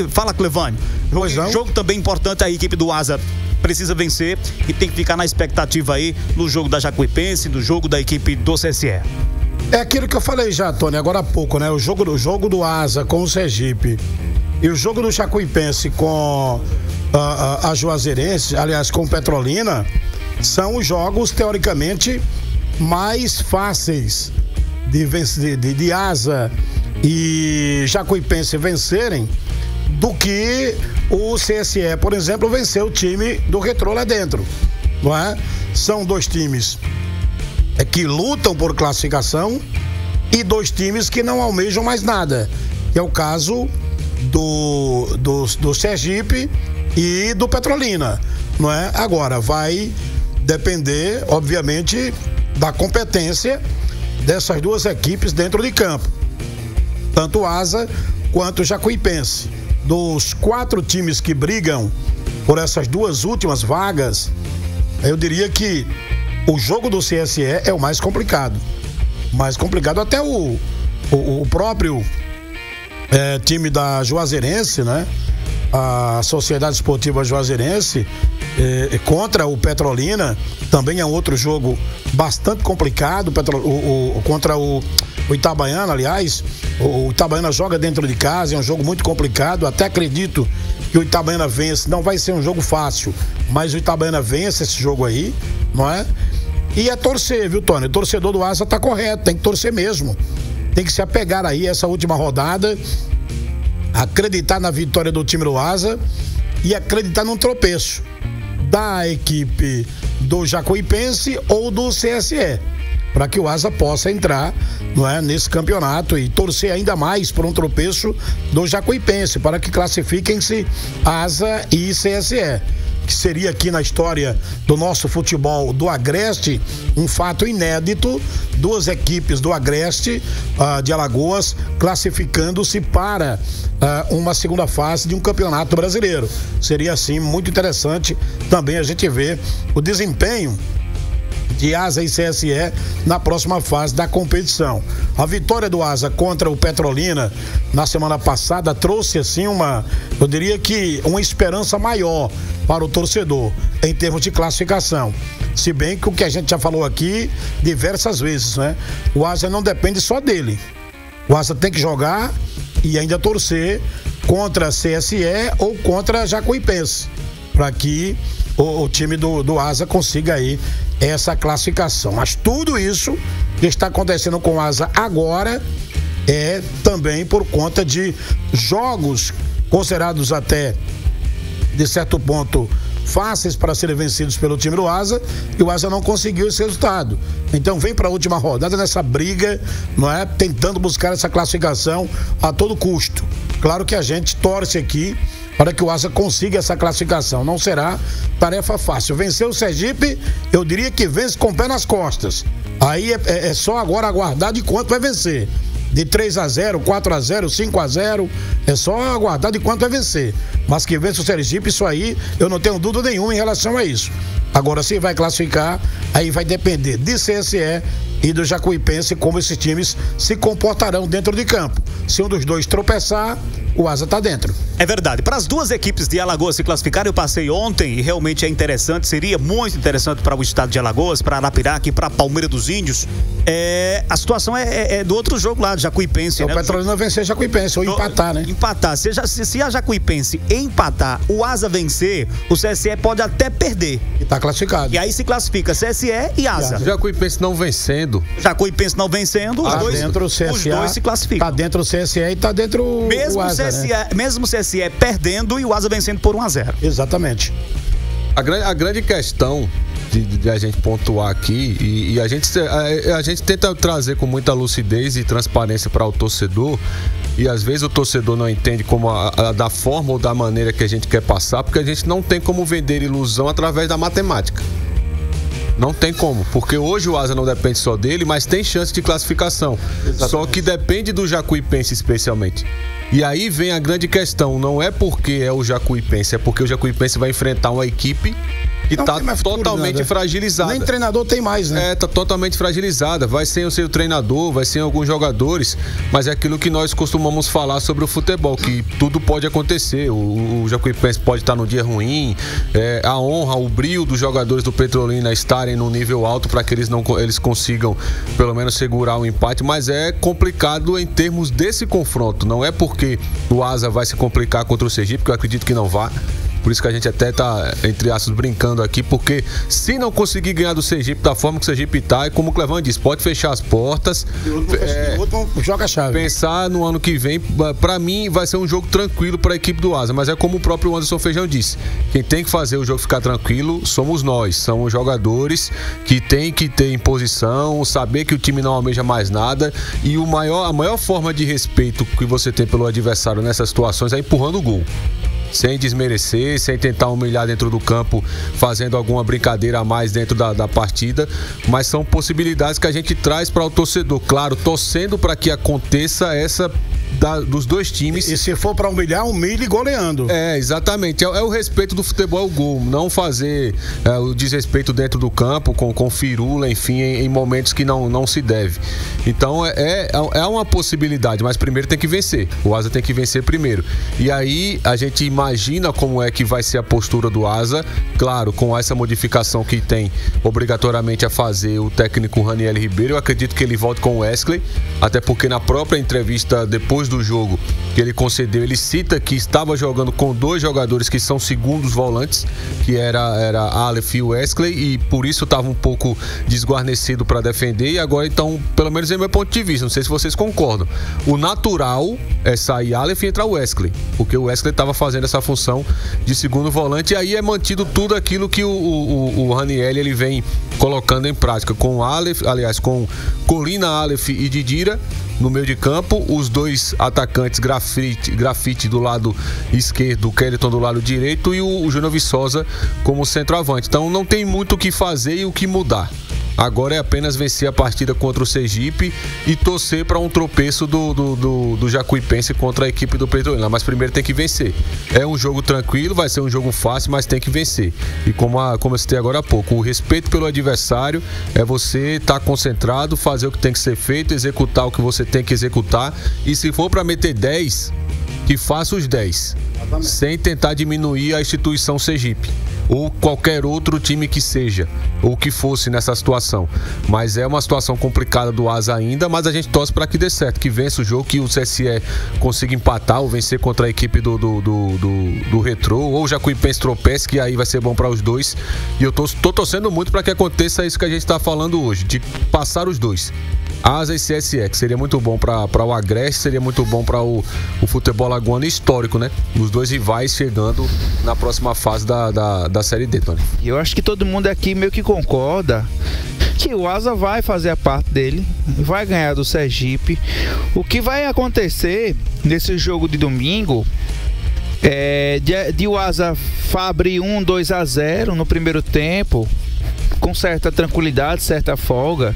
aí, fala, Clevânio. Jogo também importante, a equipe do Asa precisa vencer e tem que ficar na expectativa aí no jogo da Jacuipense, do jogo da equipe do CSE. É aquilo que eu falei já, Tony, agora há pouco, né? O jogo do Asa com o Sergipe e o jogo do Jacuipense com a Juazeirense, aliás, com o Petrolina, são os jogos, teoricamente, mais fáceis de Asa e Jacuipense vencerem do que o CSE, por exemplo, venceu o time do Retrô lá dentro, não é? São dois times que lutam por classificação e dois times que não almejam mais nada, que é o caso do Sergipe e do Petrolina, não é? Agora, vai depender, obviamente, da competência dessas duas equipes dentro de campo, tanto o Asa quanto o Jacuipense. Dos 4 times que brigam por essas duas últimas vagas, eu diria que o jogo do CSE é o mais complicado. Mais complicado até o próprio time da Juazeirense, né? A Sociedade Esportiva Juazeirense contra o Petrolina também é um outro jogo bastante complicado. Contra o Itabaiana, aliás, o Itabaiana joga dentro de casa, é um jogo muito complicado. Até acredito que o Itabaiana vence, não vai ser um jogo fácil, mas o Itabaiana vence esse jogo aí, não é? E é torcer, viu, Tony? O torcedor do Asa tá correto, tem que torcer mesmo. Tem que se apegar aí essa última rodada, acreditar na vitória do time do Asa e acreditar num tropeço da equipe do Jacuipense ou do CSE, para que o Asa possa entrar, não é, nesse campeonato e torcer ainda mais por um tropeço do Jacuipense, para que classifiquem-se Asa e CSE, que seria aqui na história do nosso futebol do Agreste um fato inédito, duas equipes do Agreste de Alagoas classificando-se para uma segunda fase de um campeonato brasileiro. Seria assim muito interessante também a gente ver o desempenho de Asa e CSE na próxima fase da competição. A vitória do Asa contra o Petrolina na semana passada trouxe assim eu diria que uma esperança maior para o torcedor em termos de classificação. Se bem que o que a gente já falou aqui diversas vezes, né? O Asa não depende só dele. O Asa tem que jogar e ainda torcer contra a CSE ou contra a Jacuipense, para que o time do Asa consiga aí essa classificação. Mas tudo isso que está acontecendo com o Asa agora é também por conta de jogos considerados até de certo ponto fáceis para serem vencidos pelo time do Asa, e o Asa não conseguiu esse resultado. Então vem para a última rodada nessa briga, não é? Tentando buscar essa classificação a todo custo. Claro que a gente torce aqui para que o Asa consiga essa classificação. Não será tarefa fácil. Vencer o Sergipe, eu diria que vence com o pé nas costas. Aí é só agora aguardar de quanto vai vencer. De 3-0, 4-0, 5-0, é só aguardar de quanto vai vencer. Mas que vence o Sergipe, isso aí, eu não tenho dúvida nenhuma em relação a isso. Agora, se vai classificar, aí vai depender de CSE e do Jacuipense, como esses times se comportarão dentro de campo. Se um dos dois tropeçar, o Asa tá dentro. É verdade. Para as duas equipes de Alagoas se classificarem, eu passei ontem e realmente é interessante, seria muito interessante para o estado de Alagoas, para Arapiraca e para Palmeira dos Índios. A situação é do outro jogo lá, de Jacuipense, né? O Petrolina vencer Jacuipense, ou empatar, né? Empatar. Se a Jacuipense empatar, o Asa vencer, o CSE pode até perder. E tá classificado. E aí se classifica CSE e Asa. Jacuipense não vencendo. Jacuipense não vencendo, os dois se classificam. Tá dentro do CSE e tá dentro o Asa, né? Mesmo o CSE perdendo e o Asa vencendo por 1-0. Exatamente. A grande questão de a gente pontuar aqui, e a gente tenta trazer com muita lucidez e transparência para o torcedor, e às vezes o torcedor não entende como da forma ou da maneira que a gente quer passar, porque a gente não tem como vender ilusão através da matemática. Não tem como, porque hoje o Asa não depende só dele, mas tem chance de classificação. Exatamente. Só que depende do Jacuipense especialmente. E aí vem a grande questão, não é porque é o Jacuipense, é porque o Jacuipense vai enfrentar uma equipe que tá totalmente fragilizada. Nem treinador tem mais, né? Tá totalmente fragilizada. Vai sem o seu treinador, vai sem alguns jogadores, mas é aquilo que nós costumamos falar sobre o futebol, que tudo pode acontecer. O Jacuipense pode estar num dia ruim, a honra, o brio dos jogadores do Petrolina estarem num nível alto para que eles consigam pelo menos segurar o empate, mas é complicado em termos desse confronto. Não é porque o Asa vai se complicar contra o Sergipe, que eu acredito que não vá. Por isso que a gente até tá, entre aspas, brincando aqui, porque se não conseguir ganhar do Sergipe da forma que o Sergipe tá, e como o Clevan disse, pode fechar as portas. E outro joga a chave. Pensar no ano que vem, pra mim, vai ser um jogo tranquilo pra equipe do Asa, mas é como o próprio Anderson Feijão disse, quem tem que fazer o jogo ficar tranquilo somos nós, são os jogadores que tem que ter imposição, saber que o time não almeja mais nada, e a maior forma de respeito que você tem pelo adversário nessas situações é empurrando o gol. Sem desmerecer, sem tentar humilhar dentro do campo, fazendo alguma brincadeira a mais dentro da partida, mas são possibilidades que a gente traz para o torcedor, claro, torcendo para que aconteça essa dos dois times. E se for para humilhar, humilhe goleando. Exatamente, é o respeito do futebol ao gol, não fazer o desrespeito dentro do campo com firula, enfim, em momentos que não se deve. Então é uma possibilidade, mas primeiro tem que vencer, o Asa tem que vencer primeiro, e aí a gente imagina como é que vai ser a postura do Asa, claro, com essa modificação que tem obrigatoriamente a fazer o técnico Raniel Ribeiro. Eu acredito que ele volte com o Wesley, até porque na própria entrevista depois do jogo que ele concedeu, ele cita que estava jogando com dois jogadores que são segundos volantes, que era Aleph e Wesley, e por isso estava um pouco desguarnecido para defender. E agora, então, pelo menos é meu ponto de vista, não sei se vocês concordam, o natural é sair Aleph e entrar o Wesley, porque o Wesley estava fazendo essa função de segundo volante, e aí é mantido tudo aquilo que o Raniel ele vem colocando em prática, com Aleph, aliás, com Colina, Aleph e Didira no meio de campo, os dois atacantes Grafite do lado esquerdo, o Kellyton do lado direito e o Júnior Viçosa como centroavante. Então não tem muito o que fazer e o que mudar. Agora é apenas vencer a partida contra o Sergipe e torcer para um tropeço do Jacuipense contra a equipe do Petrolina. Mas primeiro tem que vencer. É um jogo tranquilo, vai ser um jogo fácil, mas tem que vencer. E como eu citei agora há pouco, o respeito pelo adversário é você estar concentrado, fazer o que tem que ser feito, executar o que você tem que executar. E se for para meter 10, que faça os 10. Sem tentar diminuir a instituição Sergipe ou qualquer outro time que seja, ou que fosse nessa situação. Mas é uma situação complicada do Asa ainda, mas a gente torce para que dê certo, que vença o jogo, que o CSE consiga empatar ou vencer contra a equipe do Retrô, ou o Jacuipense tropece, que aí vai ser bom para os dois. E eu tô torcendo muito para que aconteça isso que a gente está falando hoje, de passar os dois, Asa e CSE, que seria muito bom para o Agreste, seria muito bom para o futebol lagoano histórico, né? Os dois rivais chegando na próxima fase da Série D, Tony. Eu acho que todo mundo aqui meio que concorda que o Asa vai fazer a parte dele, vai ganhar do Sergipe. O que vai acontecer nesse jogo de domingo é de o Asa abrir 2-0 no primeiro tempo, com certa tranquilidade, certa folga,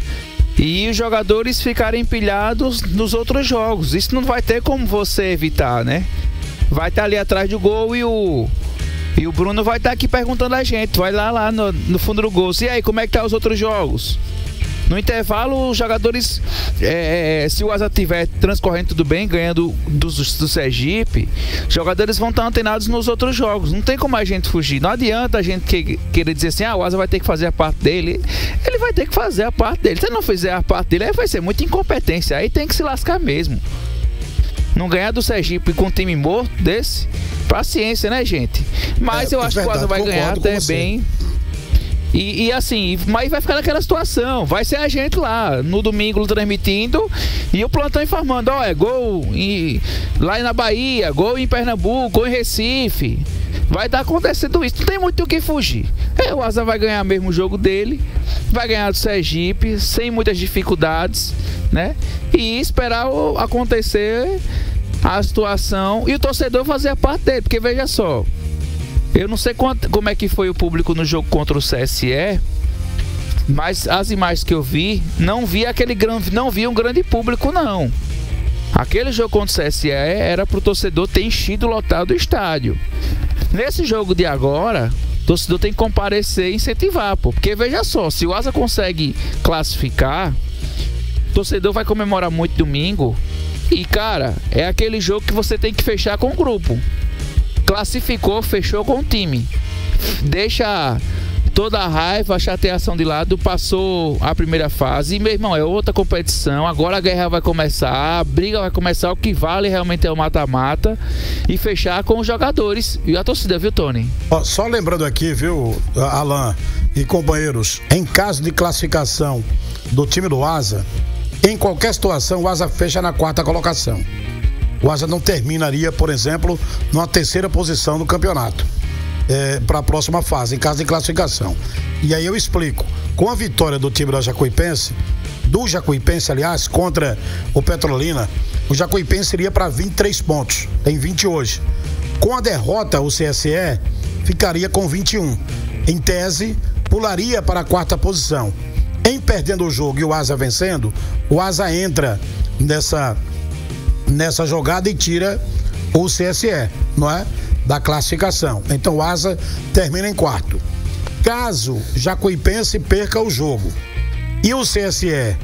e os jogadores ficarem empilhados nos outros jogos. Isso não vai ter como você evitar, né? Vai estar ali atrás do gol e o Bruno vai estar aqui perguntando a gente, vai lá no fundo do gol, e aí, como é que tá os outros jogos? No intervalo, os jogadores, se o Asa estiver transcorrendo tudo bem, ganhando do Sergipe, os jogadores vão estar antenados nos outros jogos. Não tem como a gente fugir. Não adianta a gente querer dizer assim, o Asa vai ter que fazer a parte dele. Ele vai ter que fazer a parte dele. Se ele não fizer a parte dele, aí vai ser muita incompetência. Aí tem que se lascar mesmo. Não ganhar do Sergipe com um time morto desse, paciência, né, gente? Mas eu acho que o Asa vai ganhar até bem. E assim, mas vai ficar naquela situação. Vai ser a gente lá no domingo transmitindo e o plantão informando: é gol lá na Bahia, gol em Pernambuco, gol em Recife. Vai estar acontecendo isso, não tem muito o que fugir. O Asa vai ganhar mesmo o jogo dele, vai ganhar do Sergipe sem muitas dificuldades, né? E esperar acontecer a situação e o torcedor fazer a parte dele, porque veja só, eu não sei como é que foi o público no jogo contra o CSE, mas as imagens que eu vi, não vi um grande público, não. Aquele jogo contra o CSE era pro torcedor ter enchido, lotado o estádio. Nesse jogo de agora, O torcedor tem que comparecer e incentivar, pô. Porque veja só, se o Asa consegue classificar, o torcedor vai comemorar muito domingo. E, cara, é aquele jogo que você tem que fechar com o grupo. Classificou, fechou com o time. Deixa toda a raiva, a chateação de lado, passou a primeira fase. E, meu irmão, é outra competição. Agora a guerra vai começar, a briga vai começar. O que vale realmente é o mata-mata. E fechar com os jogadores e a torcida, viu, Tony? Só lembrando aqui, viu, Alan e companheiros, em caso de classificação do time do Asa, em qualquer situação, o Asa fecha na 4ª colocação. O Asa não terminaria, por exemplo, numa 3ª posição no campeonato. Para a próxima fase, em caso de classificação. E aí eu explico. Com a vitória do time do Jacuipense, aliás, contra o Petrolina, o Jacuipense iria para 23 pontos. Tem 20 hoje. Com a derrota, o CSE ficaria com 21. Em tese, pularia para a 4ª posição. Em perdendo o jogo e o Asa vencendo, o Asa entra nessa jogada e tira o CSE, não é? Da classificação. Então o Asa termina em 4º. Caso Jacuipense perca o jogo e o CSE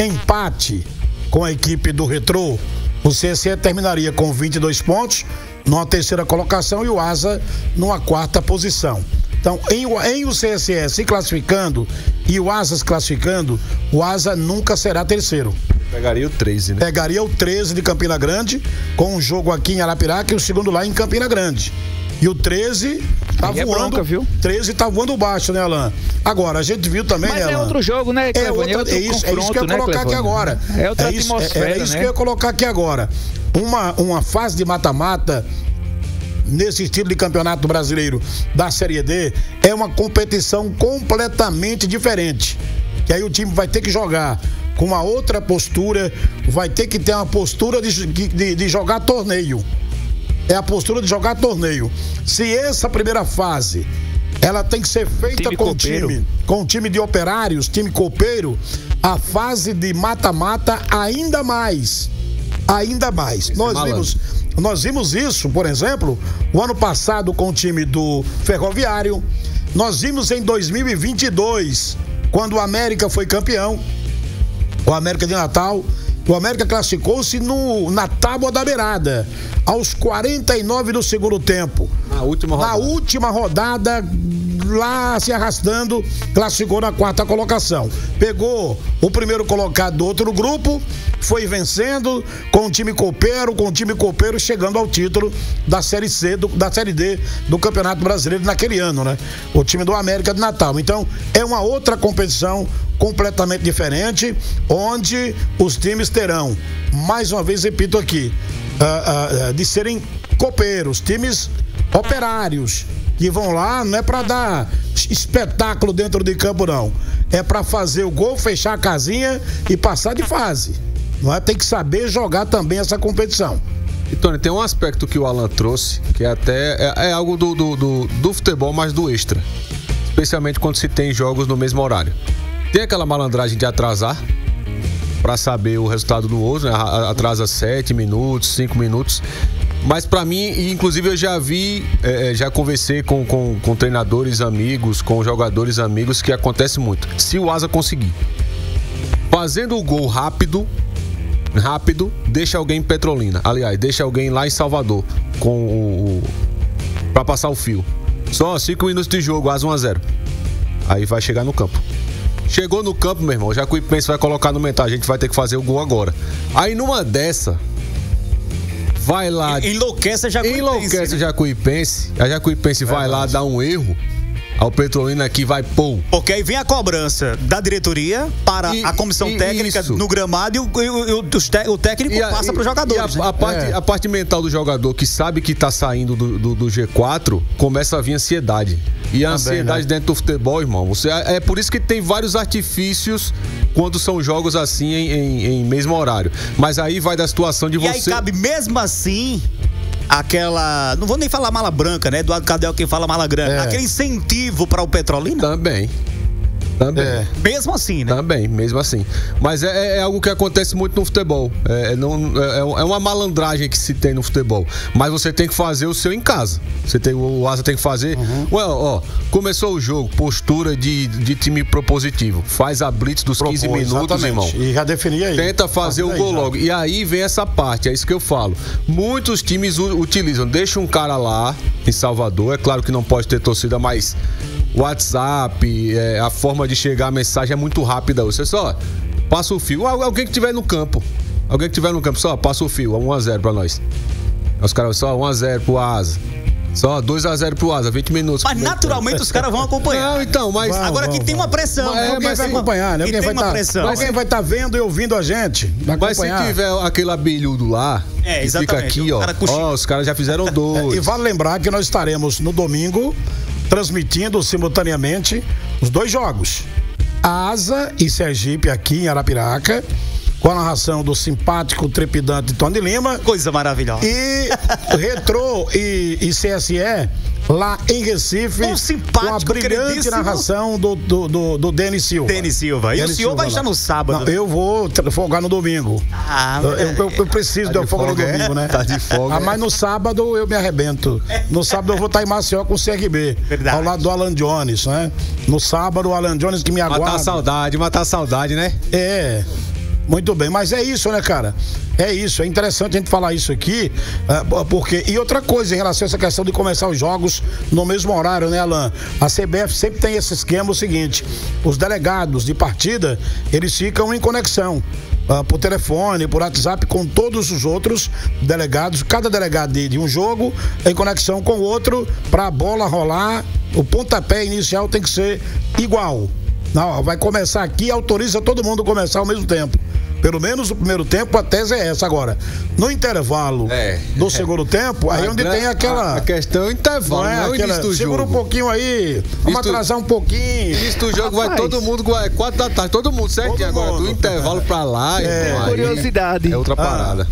empate com a equipe do Retrô, o CSE terminaria com 22 pontos numa 3ª colocação e o Asa numa 4ª posição. Então, em o CSE se classificando e o Asa se classificando, o Asa nunca será 3º. Pegaria o 13, né? Pegaria o 13 de Campina Grande, com um jogo aqui em Arapiraca e o segundo lá em Campina Grande. E o 13 tá voando. Bronca, viu? 13 tá voando baixo, né, Alan? Agora, a gente viu também, mas né, Alan? É outro jogo, né, Clevone? É isso que eu ia colocar aqui agora. É outra atmosfera, é isso, né? que eu ia colocar aqui agora. Uma fase de mata-mata nesse estilo de campeonato brasileiro da Série D é uma competição completamente diferente. Que aí o time vai ter que jogar com uma outra postura, vai ter que ter uma postura de jogar torneio. É a postura de jogar torneio. Se essa primeira fase ela tem que ser feita com time de operários, time copeiro, a fase de mata-mata ainda mais. Nós vimos isso, por exemplo, o ano passado com o time do Ferroviário. Nós vimos em 2022, quando o América foi campeão, o América de Natal. O América classificou-se na tábua da beirada, aos 49 do segundo tempo. Na última rodada, lá se arrastando, classificou na 4ª colocação. Pegou o primeiro colocado do outro grupo, foi vencendo com o time copeiro chegando ao título da Série C, da Série D do Campeonato Brasileiro naquele ano, né? O time do América de Natal. Então, é uma outra competição completamente diferente, onde os times terão, mais uma vez repito aqui, de serem copeiros, times operários, que vão lá, não é para dar espetáculo dentro de campo, não. É para fazer o gol, fechar a casinha e passar de fase. Não é? Tem que saber jogar também essa competição. E, Tony, tem um aspecto que o Alan trouxe, que é algo do futebol, mas do extra. Especialmente quando se tem jogos no mesmo horário. Tem aquela malandragem de atrasar para saber o resultado do outro, né? Atrasa 7 minutos, 5 minutos. Mas para mim, e inclusive eu já vi, já conversei com treinadores amigos, com jogadores amigos, que acontece muito. Se o Asa conseguir fazendo o gol rápido, deixa alguém em Petrolina. Aliás, deixa alguém lá em Salvador para passar o fio. Só 5 minutos de jogo, Asa 1-0. Aí vai chegar no campo. Chegou no campo, meu irmão, Jacuipense vai colocar no mental, a gente vai ter que fazer o gol agora. Aí numa dessa, vai lá... Enlouquece a Jacuipense. A Jacuipense vai lá dar um erro. Ao Petrolina aqui vai pôr. Porque aí vem a cobrança da diretoria para a comissão técnica isso. No gramado e o técnico passa para os jogadores. A parte mental do jogador que sabe que está saindo do G4, começa a vir ansiedade. E a ansiedade, né? Dentro do futebol, irmão, é por isso que tem vários artifícios quando são jogos assim em mesmo horário. Mas aí vai da situação de você... E aí cabe mesmo assim... Aquela, não vou nem falar mala branca, né? Eduardo Cadel quem fala mala branca. Aquele incentivo para o Petrolina? Também. Também. Mesmo assim, né? Também, mesmo assim. Mas é algo que acontece muito no futebol. É uma malandragem que se tem no futebol. Mas você tem que fazer o seu em casa. O Asa tem que fazer. Começou o jogo, postura de time propositivo. Faz a blitz dos 15 minutos, irmão. E já definia aí. Tenta fazer o gol logo. E aí vem essa parte, é isso que eu falo. Muitos times utilizam, deixa um cara lá em Salvador. É claro que não pode ter torcida, mas WhatsApp, a forma de chegar a mensagem é muito rápida. Você só passa o fio. Alguém que estiver no campo. Só passa o fio. 1-0 pra nós. Os caras só 1-0 pro Asa. Só 2-0 pro Asa, 20 minutos. Mas naturalmente os caras vão acompanhar. Não, então, mas... Agora que tem uma pressão. Alguém vai acompanhar, né? Alguém vai estar vendo e ouvindo a gente. Mas se tiver aquele abelhudo lá, que fica aqui, os caras já fizeram 2. E vale lembrar que nós estaremos no domingo transmitindo simultaneamente os 2 jogos. Asa e Sergipe aqui em Arapiraca, com a narração do simpático, trepidante Tony Lima. Coisa maravilhosa. E Retrô e CSE lá em Recife, com a brilhante narração do Denis Silva. E o senhor vai estar no sábado? Não, eu vou folgar no domingo. Eu preciso de folga no domingo, né? Tá de folga. Mas no sábado eu me arrebento. No sábado eu vou estar em Maceió com o CRB. Verdade. Ao lado do Alan Jones, né? No sábado o Alan Jones que me aguarda. Matar a saudade, né? Muito bem, mas é isso, né, cara? É isso, é interessante a gente falar isso aqui, porque... E outra coisa em relação a essa questão de começar os jogos no mesmo horário, né, Alan? A CBF sempre tem esse esquema, o seguinte: os delegados de partida, eles ficam em conexão por telefone, por WhatsApp, com todos os outros delegados. Cada delegado de um jogo em conexão com o outro, para a bola rolar, o pontapé inicial tem que ser igual. Não, vai começar aqui, autoriza todo mundo a começar ao mesmo tempo. Pelo menos o primeiro tempo, a tese é essa. Agora, no intervalo do segundo tempo, aí onde tem aquela... A questão é o intervalo, não é o início do jogo. Segura um pouquinho aí, vamos atrasar um pouquinho. Início do jogo vai todo mundo, 4 da tarde, todo mundo certinho. Agora, do intervalo pra lá... Curiosidade. É outra parada.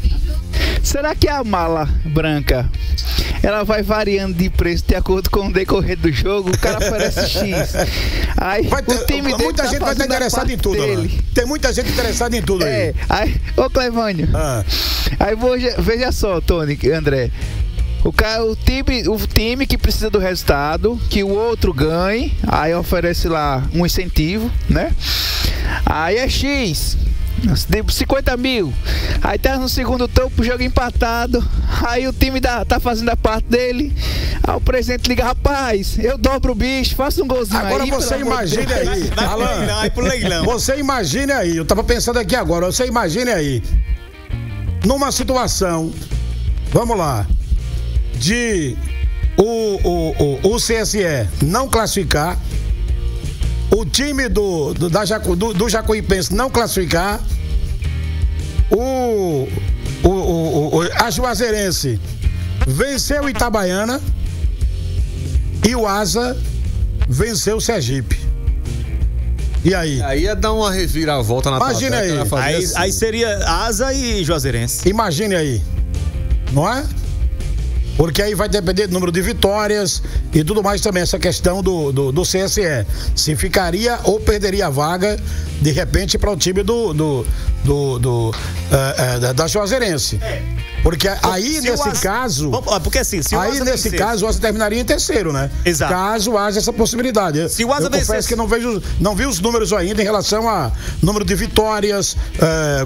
Será que a mala branca, ela vai variando de preço de acordo com o decorrer do jogo? O cara oferece X. Aí o time dele muita gente vai estar interessada em tudo, tem muita gente interessada em tudo aí. Ô Clevânio, aí veja só, Tony, André. O time que precisa do resultado, que o outro ganhe, aí oferece lá um incentivo, né? Aí é X. 50 mil. Aí tá no segundo tempo, o jogo empatado. Aí o time tá fazendo a parte dele. Aí o presidente liga: rapaz, eu dobro o bicho, faça um golzinho. Agora aí. Você imagine aí, Alan, você imagine aí, eu tava pensando aqui agora, você imagine aí, numa situação, vamos lá, de o CSE não classificar, o time do Jacuipense não classificar, a Juazeirense venceu o Itabaiana e o Asa venceu o Sergipe. E aí? Aí ia dar uma reviravolta na Imagina aí. Aí seria Asa e Juazeirense. Imagine aí, não é? Porque aí vai depender do número de vitórias e tudo mais também, essa questão do CSE. Se ficaria ou perderia a vaga, de repente, para o time da Juazeirense. Porque aí, nesse caso... Porque assim, se o Asa aí, nesse caso, o Asa terminaria em terceiro, né? Exato. Caso haja essa possibilidade. Se o Asa confesso que não vi os números ainda em relação a número de vitórias,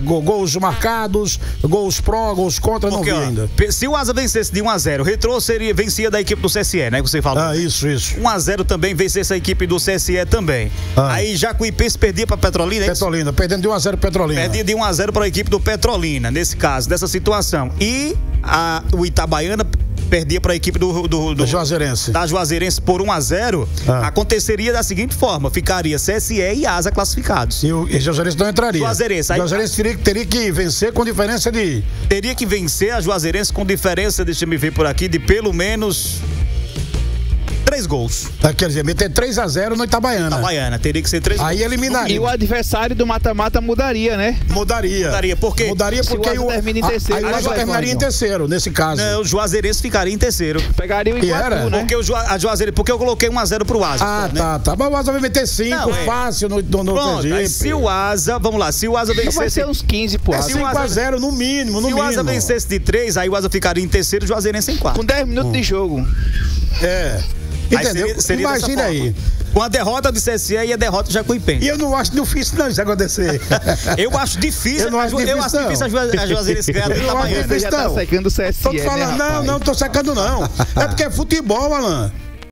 gols marcados, gols pró, gols contra, não vi ainda. Se o Asa vencesse de 1-0, o Retrô vencia da equipe do CSE, né? Que você falou. Isso. 1-0 também vencesse a equipe do CSE também. Aí Jacuipense perdia para Petrolina. Petrolina, perdendo de 1-0 Petrolina. Perdia de 1-0 para a equipe do Petrolina, nesse caso, dessa situação. E o Itabaiana perdia para a equipe do Juazeirense. Da Juazeirense por 1-0, aconteceria da seguinte forma: ficaria CSE e Asa classificados. E o Juazeirense não entraria. Juazeirense teria que vencer com diferença de... Teria que vencer a Juazeirense com diferença, deixa eu me ver por aqui, de pelo menos 3 gols. Quer dizer, meter 3-0 no Itabaiana. Itabaiana, teria que ser 3 gols. Aí eliminaria. E o adversário do mata-mata mudaria, né? Mudaria. Por quê? Mudaria porque Se o Asa termina em terceiro, aí o Asa terminaria em terceiro, nesse caso. Não, o Juazeirense ficaria em terceiro. Pegaria o Iguatu, né? Porque eu coloquei 1-0 pro Asa. Tá. Mas o Asa vai meter 5 Não, fácil no Sergipe. Se o Asa, vamos lá, se o Asa vencesse... Vai ser uns 15 pro Asa. 5-0 no mínimo, Se o Asa vencesse de 3, aí o Asa ficaria em terceiro e o Juazeirense em 4. Com 10 minutos de jogo. Entendeu? Seria Imagina aí. Com a derrota do CSE e a derrota do Jacuipense. E eu não acho difícil não isso acontecer. Eu acho difícil. Eu não acho difícil, acho difícil a Juazeirense ganhar do Itabaiana. Você já tá secando o CSE, Tô te falando, né, não tô secando não. É porque é futebol, Alan.